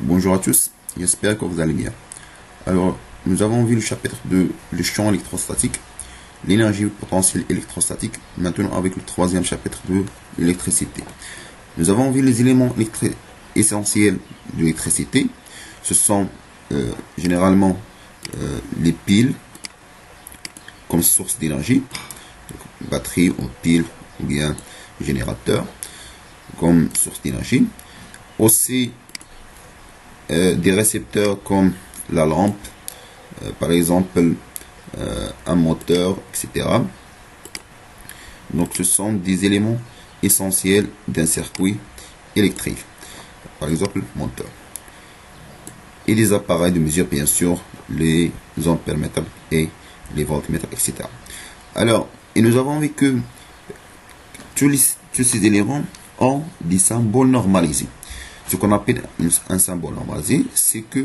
Bonjour à tous, j'espère que vous allez bien. Alors, nous avons vu le chapitre de le champ électrostatique, l'énergie potentielle électrostatique, maintenant avec le troisième chapitre de l'électricité. Nous avons vu les éléments essentiels de l'électricité. Ce sont généralement les piles comme source d'énergie, batterie ou pile ou bien générateur comme source d'énergie. Aussi des récepteurs comme la lampe, par exemple un moteur, etc. Donc ce sont des éléments essentiels d'un circuit électrique, par exemple moteur. Et des appareils de mesure, bien sûr, les ampères-mètres et les voltmètres, etc. Alors, et nous avons vu que tous ces éléments ont des symboles normalisés. Ce qu'on appelle un symbole normalisé, c'est que,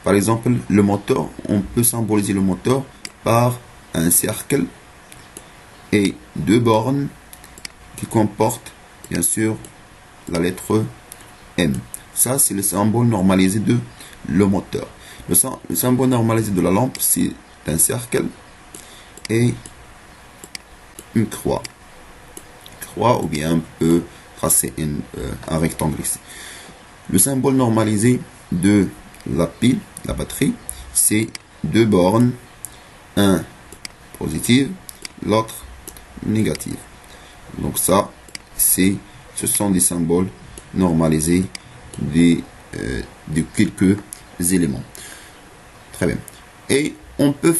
par exemple, le moteur, on peut symboliser le moteur par un cercle et deux bornes qui comportent, bien sûr, la lettre M. Ça, c'est le symbole normalisé de le moteur. Le symbole normalisé de la lampe, c'est un cercle et une croix. Ou bien on peut tracer un rectangle ici. Le symbole normalisé de la pile, la batterie, c'est deux bornes, un positive, l'autre négative. Donc ça, ce sont des symboles normalisés de quelques éléments. Très bien. Et on peut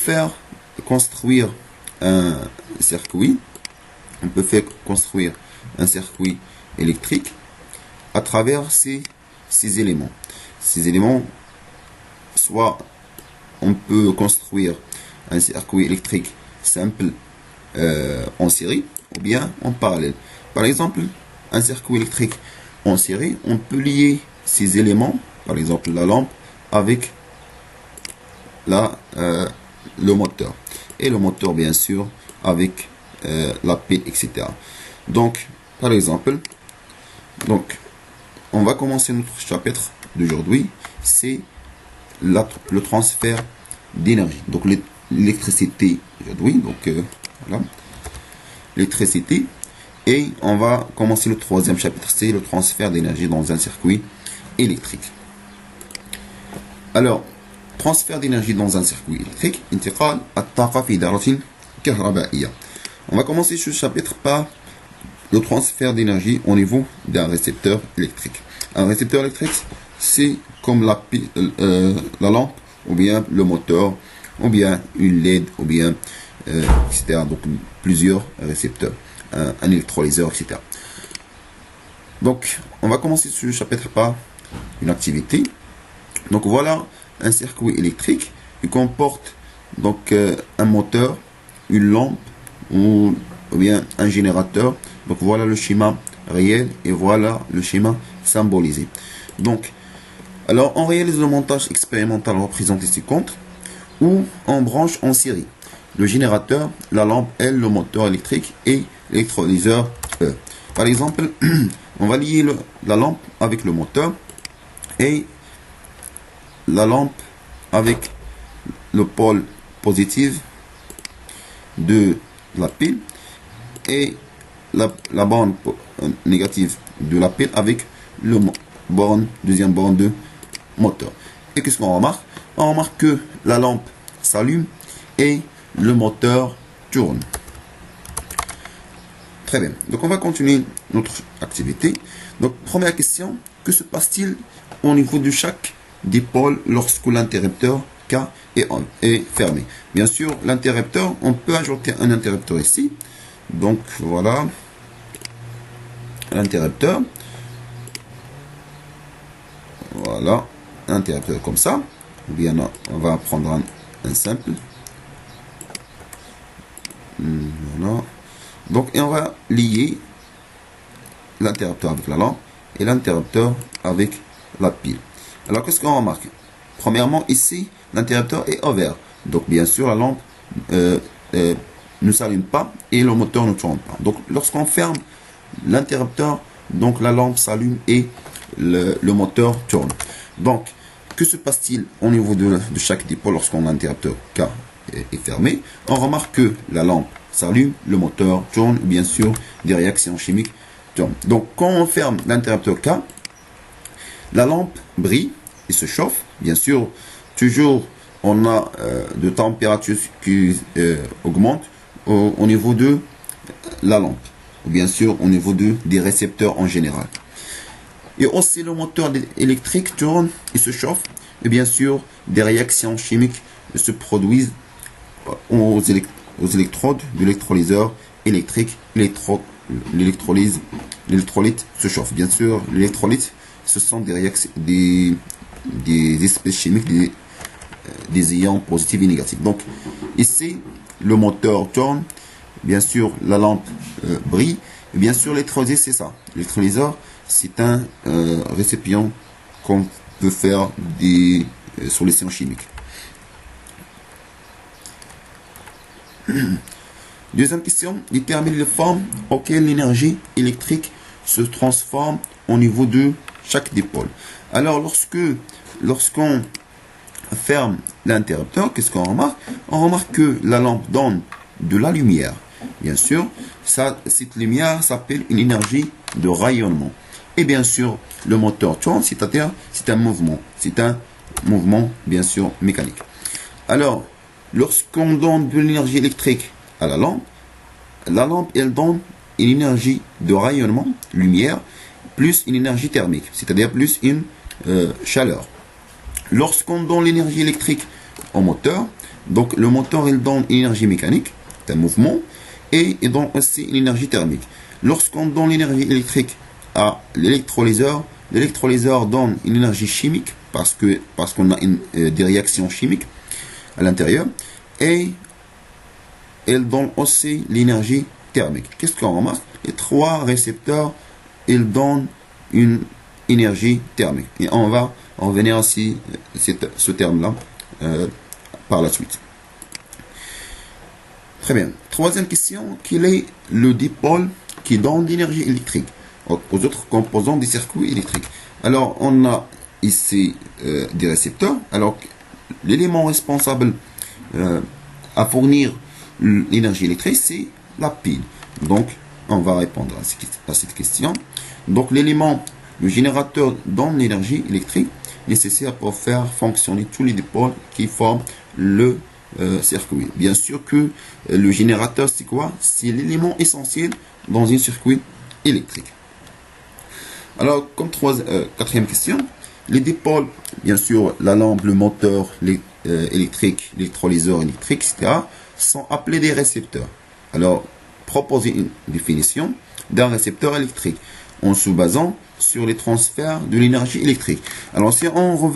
construire un circuit. On peut construire un circuit électrique à travers ces éléments. Ces éléments, soit on peut construire un circuit électrique simple en série ou bien en parallèle. Par exemple, un circuit électrique en série, on peut lier ces éléments, par exemple la lampe, avec le moteur. Et le moteur, bien sûr, avec la pile, etc. Donc, par exemple, on va commencer notre chapitre d'aujourd'hui, c'est le transfert d'énergie. Donc, l'électricité aujourd'hui, donc voilà, l'électricité. Et on va commencer le troisième chapitre, c'est le transfert d'énergie dans un circuit électrique. Alors, transfert d'énergie dans un circuit électrique, انتقال الطاقة في دارة كهربائية. On va commencer ce chapitre par le transfert d'énergie au niveau d'un récepteur électrique. Un récepteur électrique, c'est comme la lampe, ou bien le moteur, ou bien une LED, ou bien, etc. Donc, plusieurs récepteurs, un électrolyseur, etc. Donc, on va commencer ce chapitre par une activité. Donc, voilà un circuit électrique qui comporte donc un moteur, une lampe, ou bien un générateur. Donc voilà le schéma réel et voilà le schéma symbolisé. Donc, alors on réalise le montage expérimental représenté ci-contre où on branche en série le générateur, la lampe L, le moteur électrique et l'électrolyseur E. Par exemple, on va lier la lampe avec le moteur et la lampe avec le pôle positif de la pile et la borne négative de la pile avec le deuxième borne de moteur. Et qu'est-ce qu'on remarque? On remarque que la lampe s'allume et le moteur tourne. Très bien. Donc on va continuer notre activité. Donc première question, que se passe-t-il au niveau de chaque des pôles lorsque l'interrupteur K est fermé? Bien sûr, l'interrupteur, on peut ajouter un interrupteur ici. Donc voilà l'interrupteur. Voilà, interrupteur comme ça. Ou bien on va prendre un simple. Voilà. Donc et on va lier l'interrupteur avec la lampe et l'interrupteur avec la pile. Alors qu'est-ce qu'on remarque? Premièrement, ici, l'interrupteur est ouvert. Donc bien sûr, la lampe ne s'allume pas et le moteur ne tourne pas. Donc lorsqu'on ferme l'interrupteur, donc la lampe s'allume et le moteur tourne. Donc, que se passe-t-il au niveau de chaque dipôle lorsqu'on a un interrupteur K est fermé? On remarque que la lampe s'allume, le moteur tourne, bien sûr, des réactions chimiques tournent. Donc, quand on ferme l'interrupteur K, la lampe brille et se chauffe. Bien sûr, toujours, on a de température qui augmente au niveau de la lampe, ou bien sûr au niveau des récepteurs en général. Et aussi le moteur électrique tourne et se chauffe, et bien sûr des réactions chimiques se produisent aux électrodes de l'électrolyseur électrique. L'électrolyte se chauffe. Bien sûr, l'électrolyte, ce sont des espèces chimiques, des ions positifs et négatifs. Donc ici, le moteur tourne, bien sûr la lampe brille, et bien sûr l'électrolyseur, c'est ça. L'électrolyseur, c'est un récipient qu'on peut faire des solutions chimiques. Deuxième question, détermine les formes auxquelles l'énergie électrique se transforme au niveau de chaque dipôle. Alors lorsqu'on ferme l'interrupteur, qu'est-ce qu'on remarque? On remarque que la lampe donne de la lumière. Bien sûr, cette lumière s'appelle une énergie de rayonnement. Et bien sûr, le moteur tourne, c'est-à-dire c'est un mouvement. C'est un mouvement, bien sûr, mécanique. Alors, lorsqu'on donne de l'énergie électrique à la lampe, elle donne une énergie de rayonnement, lumière, plus une énergie thermique, c'est-à-dire plus une chaleur. Lorsqu'on donne l'énergie électrique au moteur, donc le moteur il donne une énergie mécanique, c'est un mouvement, et il donne aussi une énergie thermique. Lorsqu'on donne l'énergie électrique à l'électrolyseur, l'électrolyseur donne une énergie chimique parce qu'on a des réactions chimiques à l'intérieur, et elle donne aussi l'énergie thermique. Qu'est-ce qu'on remarque? Les trois récepteurs, ils donnent une énergie thermique. Et on va revenir aussi ce terme-là par la suite. Très bien. Troisième question, quel est le dipôle qui donne l'énergie électrique aux autres composants des circuits électriques? Alors, on a ici des récepteurs. Alors, l'élément responsable à fournir l'énergie électrique, c'est la pile. Donc, on va répondre à cette question. Donc, le générateur donne l'énergie électrique nécessaire pour faire fonctionner tous les dipôles qui forment le circuit. Bien sûr que le générateur, c'est quoi? C'est l'élément essentiel dans un circuit électrique. Alors, comme quatrième question, les dipôles, bien sûr, la lampe, le moteur électrique, l'électrolyseur électrique, etc., sont appelés des récepteurs. Alors, proposer une définition d'un récepteur électrique en se basant sur les transferts de l'énergie électrique. Alors, si on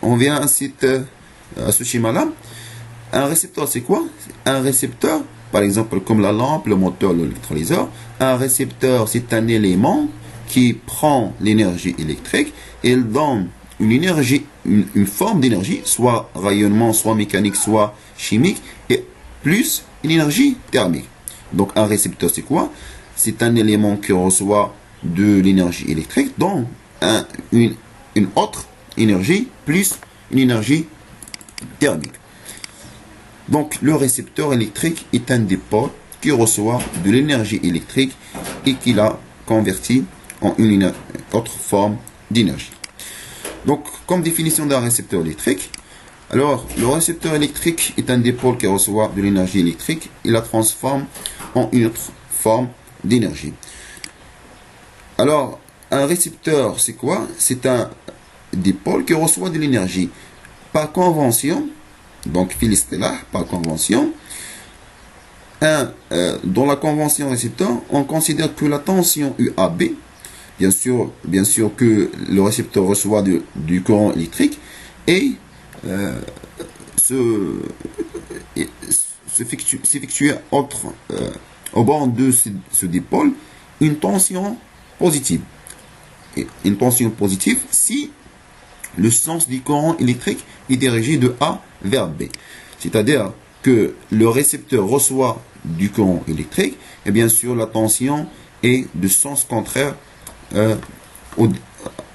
revient à ce schéma-là, un récepteur, c'est quoi? Un récepteur, par exemple, comme la lampe, le moteur, l'électrolyseur, un récepteur, c'est un élément qui prend l'énergie électrique et il donne une énergie, une forme d'énergie, soit rayonnement, soit mécanique, soit chimique, et plus une énergie thermique. Donc un récepteur, c'est quoi? C'est un élément qui reçoit de l'énergie électrique, donc une autre énergie plus une énergie thermique. Donc le récepteur électrique est un dipôle qui reçoit de l'énergie électrique et qui la convertit en une autre forme d'énergie. Donc, comme définition d'un récepteur électrique, alors le récepteur électrique est un dipôle qui reçoit de l'énergie électrique et la transforme en une autre forme d'énergie. Alors, un récepteur, c'est quoi? C'est un dipôle qui reçoit de l'énergie. Par convention, donc fil stellaire, par convention, dans la convention récepteur, on considère que la tension UAB, bien sûr que le récepteur reçoit du courant électrique et s'effectue au bord de ce dipôle une tension positive. Et une tension positive si le sens du courant électrique est dirigé de A vers B. C'est-à-dire que le récepteur reçoit du courant électrique et bien sûr la tension est de sens contraire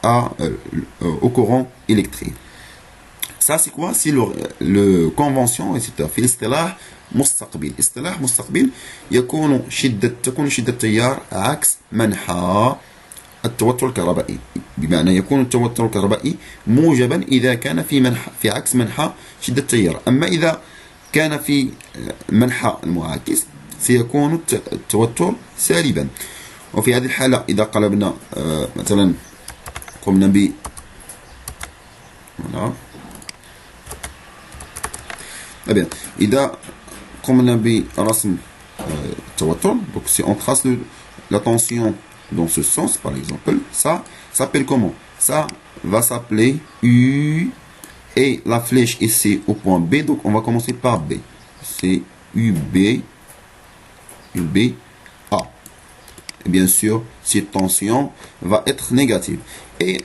au courant électrique. Ça c'est quoi? C'est le convention récepteur. في الاصطلاح مستقبل. اصطلاح مستقبل تكون شدة التيار عكس منحى التوتر الكهربائي. بمعنى يكون التوتر الكهربائي موجبا إذا كان في عكس منحى شدة التيار. أما إذا كان في منحى المعاكس سيكون التوتر سالبا. وفي هذه الحالة إذا قلبنا مثلا قمنا ب إذا قمنا برسم التوتر، donc si on trace la tension dans ce sens par exemple, ça s'appelle comment? Ça va s'appeler U, et la flèche est C au point B, donc on va commencer par B. C'est UB, A. Et bien sûr, cette tension va être négative. Et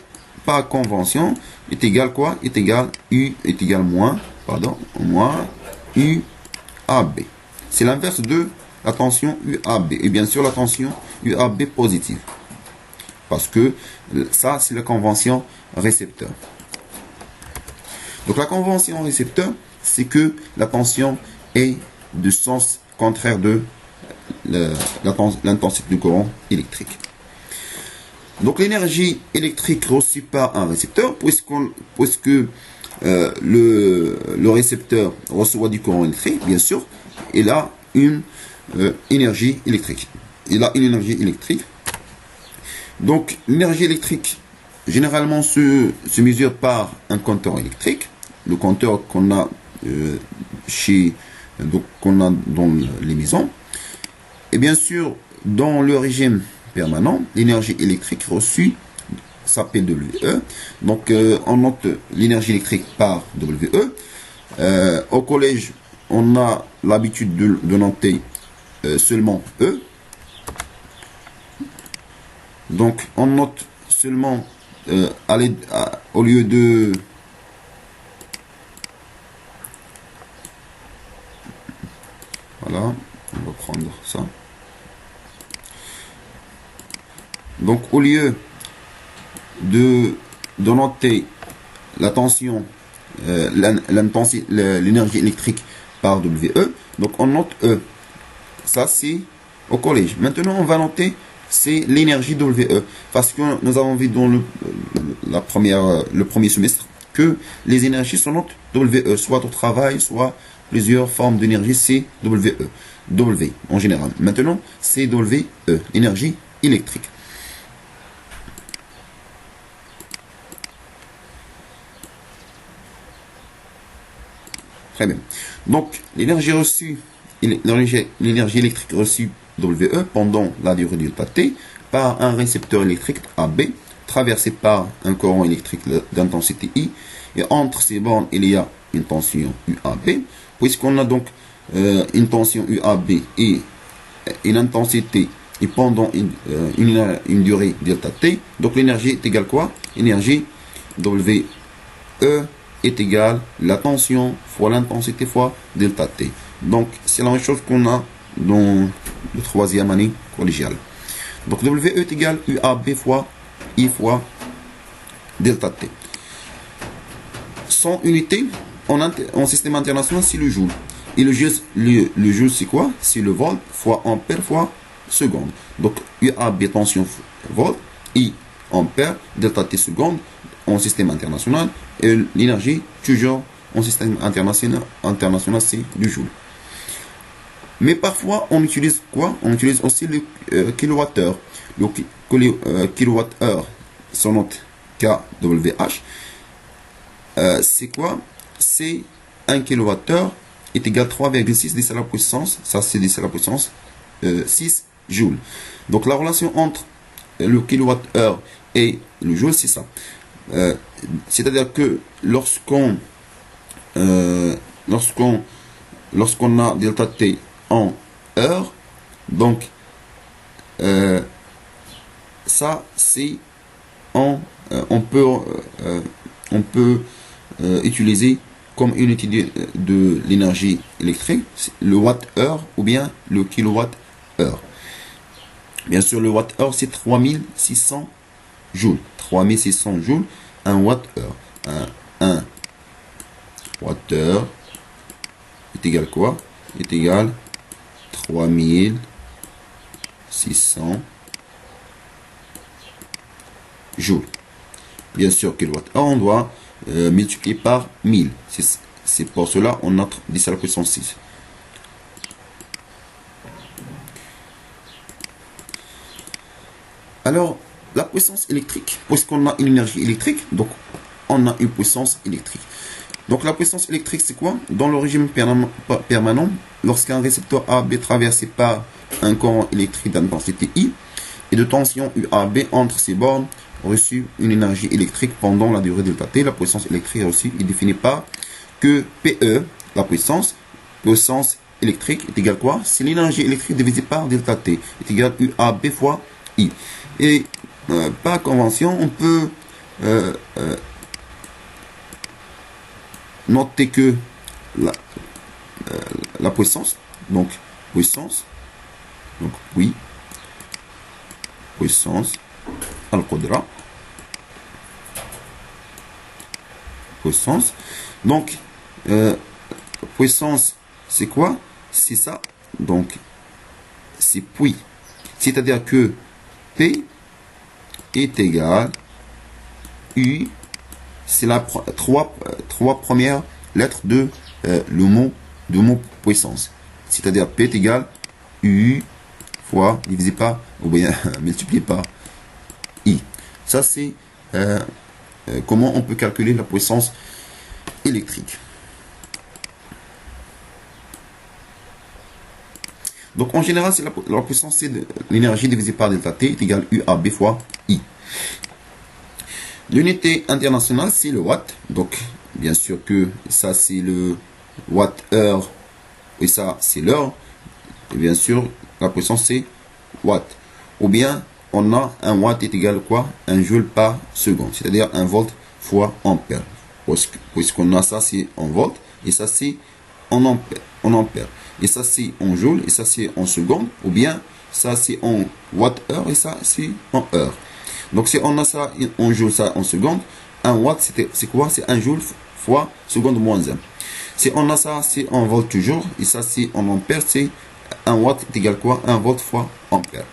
par convention, est égal quoi? Est égal U est égal moins UAB. C'est l'inverse de la tension UAB. Et bien sûr, la tension UAB positive. Parce que ça, c'est la convention récepteur. Donc la convention récepteur, c'est que la tension est du sens contraire de l'intensité du courant électrique. Donc l'énergie électrique reçue par un récepteur, puisque le récepteur reçoit du courant électrique, bien sûr, il a une énergie électrique. Donc l'énergie électrique, généralement, se mesure par un compteur électrique. Le compteur qu'on a dans les maisons. Et bien sûr, dans le régime permanent, l'énergie électrique reçue s'appelle WE. Donc, on note l'énergie électrique par WE. Au collège, on a l'habitude de noter seulement E. Donc, on note seulement au lieu de... Voilà, on va prendre ça. Donc, au lieu de noter la tension, l'énergie électrique par WE, donc on note E. Ça, c'est au collège. Maintenant, on va noter, c'est l'énergie WE. Parce que nous avons vu dans le premier semestre que les énergies sont notées WE, soit au travail, soit plusieurs formes d'énergie, c'est WE. W en général. Maintenant, c'est WE, énergie électrique. Très bien. Donc, l'énergie électrique reçue WE pendant la durée du delta T par un récepteur électrique AB traversé par un courant électrique d'intensité I, et entre ces bornes il y a une tension UAB. Puisqu'on a donc une tension UAB et une intensité et pendant une durée delta T, donc l'énergie est égale quoi? L'énergie WE est égale la tension fois l'intensité fois delta T. Donc c'est la même chose qu'on a dans le troisième année collégiale. Donc WE est égal UAB fois I fois delta T. Son unité en système international, c'est le joule. Et le joule, c'est quoi? C'est le volt fois ampère fois seconde. Donc UAB tension volt, I ampère, delta T seconde en système international, et l'énergie toujours en système international c'est du joule. Mais parfois on utilise quoi? On utilise aussi le kilowattheure. Le kilowattheure, son note kWh, c'est quoi? C'est 1 kWh est égal à 3,6 10 à la puissance, ça c'est 10 à la puissance 6 joules. Donc la relation entre le kilowattheure et le joule, c'est ça. C'est-à-dire que lorsqu'on a delta T en heure, donc ça c'est on peut utiliser comme unité de l'énergie électrique le watt-heure ou bien le kilowatt-heure. Bien sûr, le watt-heure c'est 3600 joules. 3600 joules, 1 watt-heure. 1 watt-heure est égal quoi? Est égal 3600 joules. Bien sûr, kilowattheure, on doit multiplier par 1000. C'est pour cela on a 10 à la puissance 6. Alors, la puissance électrique, puisqu'on a une énergie électrique, donc on a une puissance électrique. Donc la puissance électrique, c'est quoi? Dans le régime permanent, lorsqu'un récepteur AB traversé par un courant électrique d'intensité I et de tension UAB entre ses bornes reçu une énergie électrique pendant la durée delta T, la puissance électrique reçue est définie par que PE, la puissance électrique est égal quoi? C'est l'énergie électrique divisée par delta T est égal UAB fois I. Et par convention, on peut noter que la puissance, donc puissance al-Qudra, puissance, donc puissance c'est quoi? C'est ça, donc c'est puis, c'est-à-dire que P est égal U, c'est la trois premières lettres de le mot puissance, c'est-à-dire P est égal U fois divisé par, ou bien multiplié par I. Ça c'est comment on peut calculer la puissance électrique. Donc en général, c'est la puissance, c'est l'énergie divisée par delta T est égal UAB fois I. L'unité internationale, c'est le watt. Donc bien sûr que ça c'est le watt-heure et ça c'est l'heure. Et bien sûr, la puissance c'est watt. Ou bien on a un watt est égal à quoi? 1 joule par seconde, c'est-à-dire 1 volt fois ampère. Puisqu'on a ça c'est en volt et ça c'est en ampère. Et ça c'est en joule et ça c'est en seconde, ou bien ça c'est en watt-heure et ça c'est en heure. Donc si on a ça en joule, ça en seconde, 1 watt c'est quoi? C'est 1 joule fois seconde moins 1. Si on a ça c'est en volt toujours et ça c'est en ampère, c'est 1 watt est égal à quoi? 1 volt fois ampère.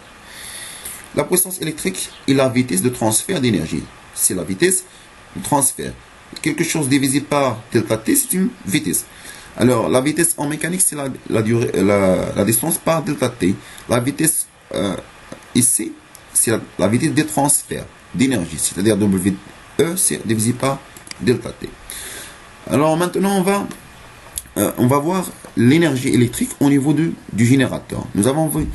La puissance électrique est la vitesse de transfert d'énergie. C'est la vitesse de transfert. Quelque chose divisé par delta T, c'est une vitesse. Alors, la vitesse en mécanique, c'est la distance par delta T. La vitesse ici, c'est la vitesse de transfert d'énergie. C'est-à-dire WE, c'est divisé par delta T. Alors, maintenant, on va voir l'énergie électrique au niveau du générateur. Nous avons vu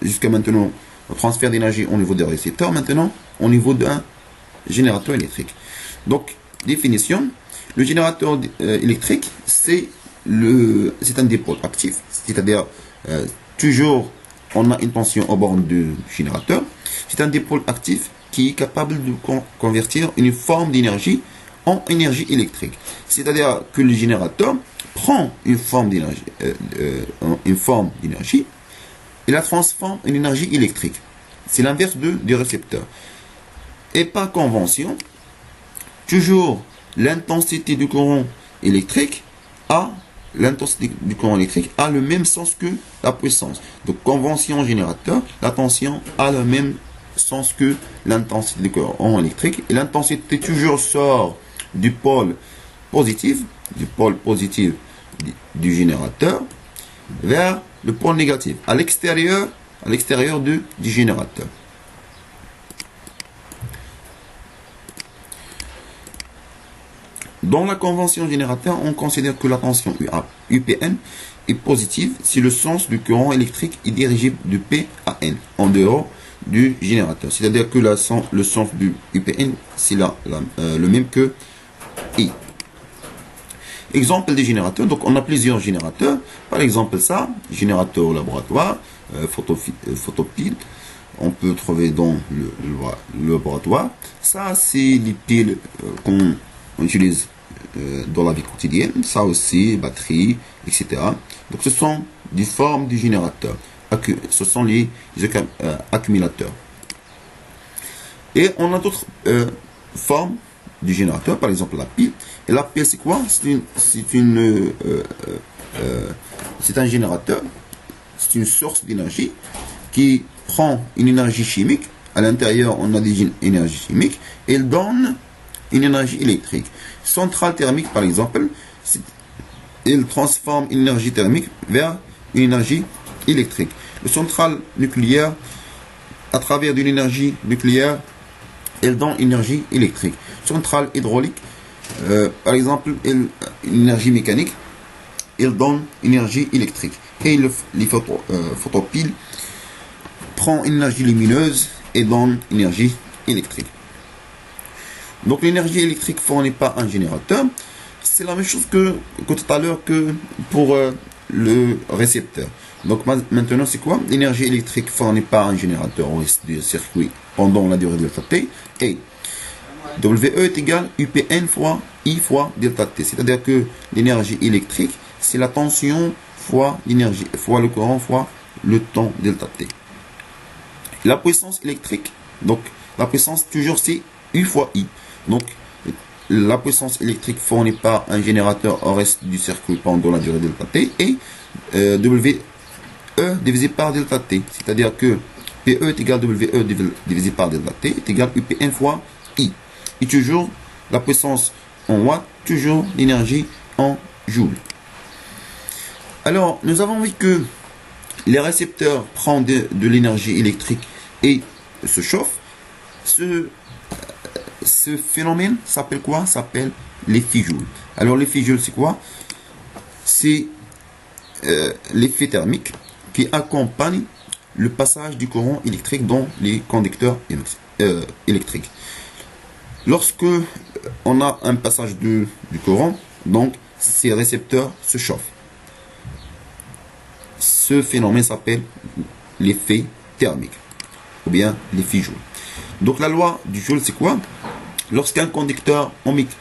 jusqu'à maintenant le transfert d'énergie au niveau des récepteurs, maintenant au niveau d'un générateur électrique. Donc, définition, le générateur électrique, c'est un dipôle actif, c'est-à-dire toujours on a une tension aux bornes du générateur. C'est un dipôle actif qui est capable de convertir une forme d'énergie en énergie électrique. C'est-à-dire que le générateur prend une forme d'énergie et la transforme en énergie électrique. C'est l'inverse du récepteur. Et par convention, toujours l'intensité du courant électrique a le même sens que la puissance. Donc convention générateur, la tension a le même sens que l'intensité du courant électrique. Et l'intensité toujours sort du pôle positif du générateur vers le pôle négatif, à l'extérieur du générateur. Dans la convention générateur, on considère que la tension UPN est positive si le sens du courant électrique est dirigé de P à N, en dehors du générateur. C'est-à-dire que le sens du UPN, c'est le même que I. Exemple des générateurs, donc on a plusieurs générateurs. Par exemple ça, générateur au laboratoire, photopile, on peut trouver dans le laboratoire. Ça, c'est les piles qu'on utilise dans la vie quotidienne. Ça aussi, batterie, etc. Donc ce sont des formes de générateurs. Ce sont les accumulateurs. Et on a d'autres formes du générateur, par exemple la pile. Et la pile, c'est quoi? C'est un générateur, c'est une source d'énergie qui prend une énergie chimique. À l'intérieur, on a des énergies chimiques et elle donne une énergie électrique. Centrale thermique, par exemple, elle transforme une énergie thermique vers une énergie électrique. Le centrale nucléaire, à travers d'une énergie nucléaire, elle donne une énergie électrique. Centrale hydraulique, par exemple, une énergie mécanique, elle donne une énergie électrique. Et les photopiles prend une énergie lumineuse et donne une énergie électrique. Donc l'énergie électrique fournie par un générateur, c'est la même chose que tout à l'heure que pour le récepteur. Donc maintenant c'est quoi? L'énergie électrique fournie par un générateur au reste du circuit pendant la durée delta T, et WE est égal UPN fois I fois delta T. C'est-à-dire que l'énergie électrique, c'est la tension fois l'énergie, fois le courant, fois le temps delta T. La puissance électrique, donc la puissance toujours c'est U fois I. Donc la puissance électrique fournie par un générateur au reste du circuit pendant la durée delta T et WE divisé par delta T. C'est-à-dire que PE est égal à WE divisé par delta T est égal à UPN fois I. Et toujours la puissance en watts, toujours l'énergie en joules. Alors, nous avons vu que les récepteurs prennent de l'énergie électrique et se chauffent. Ce phénomène s'appelle quoi? S'appelle l'effet Joule. Alors, l'effet Joule, c'est quoi? C'est l'effet thermique qui accompagne le passage du courant électrique dans les conducteurs électriques. Lorsque on a un passage du courant, donc ces récepteurs se chauffent. Ce phénomène s'appelle l'effet thermique ou bien l'effet Joule. Donc la loi du Joule, c'est quoi? Lorsqu'un conducteur ohmique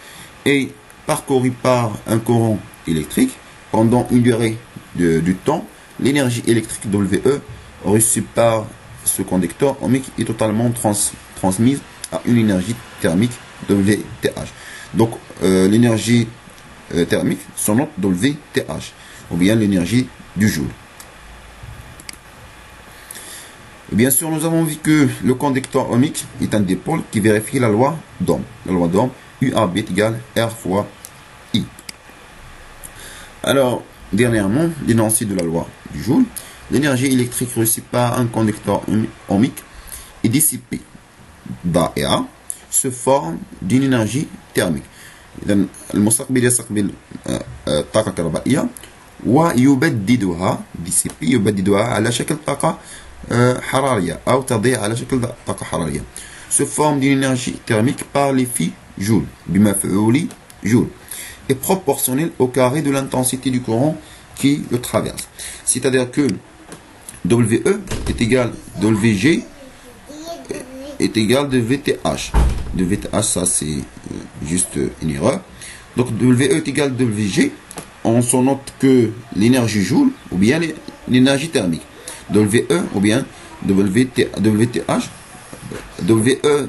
est parcouru par un courant électrique pendant une durée du temps, l'énergie électrique WE reçue par ce conducteur ohmique est totalement transmise à une énergie thermique WTH. Donc l'énergie thermique, son nom WTH, ou bien l'énergie du Joule. Bien sûr, nous avons vu que le conducteur ohmique est un dipôle qui vérifie la loi d'Ohm. La loi d'Ohm, UAB est égal R fois I. Alors, dernièrement, l'énoncé de la loi du Joule, l'énergie électrique reçue par un conducteur ohmique est dissipée dans et A, se forme d'une énergie thermique. المستقبل يستقبل طاقة كهربائية ويبددها dissipée يبددها على شكل طاقة حرارية أو تضيع على شكل طاقة حرارية. Se forme d'une énergie thermique par l'effet Joule, بمفعول Joule, est proportionnel au carré de l'intensité du courant qui le traverse. C'est-à-dire que WE est égal à WG est égal à VTH. De VTH, ça c'est juste une erreur. Donc WE est égal à WG. On se note que l'énergie Joule ou bien l'énergie thermique. WE ou bien WTH. WE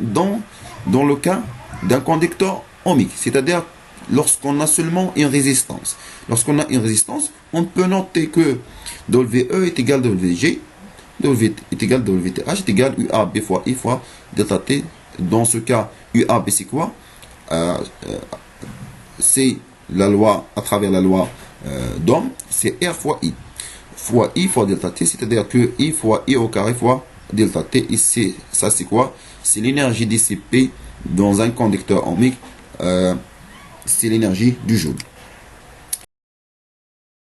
dans le cas d'un conducteur ohmique. C'est-à-dire lorsqu'on a seulement une résistance. Lorsqu'on a une résistance, on peut noter que WE est égal à WG. W est égal à WTH est égal à UAB fois I fois delta T. Dans ce cas, UAB c'est quoi? C'est la loi, à travers la loi d'Ohm, c'est R fois I. Fois I fois delta T, c'est-à-dire que I fois I au carré fois delta T. Ici, ça c'est quoi? C'est l'énergie dissipée dans un conducteur ohmique. C'est l'énergie du Joule.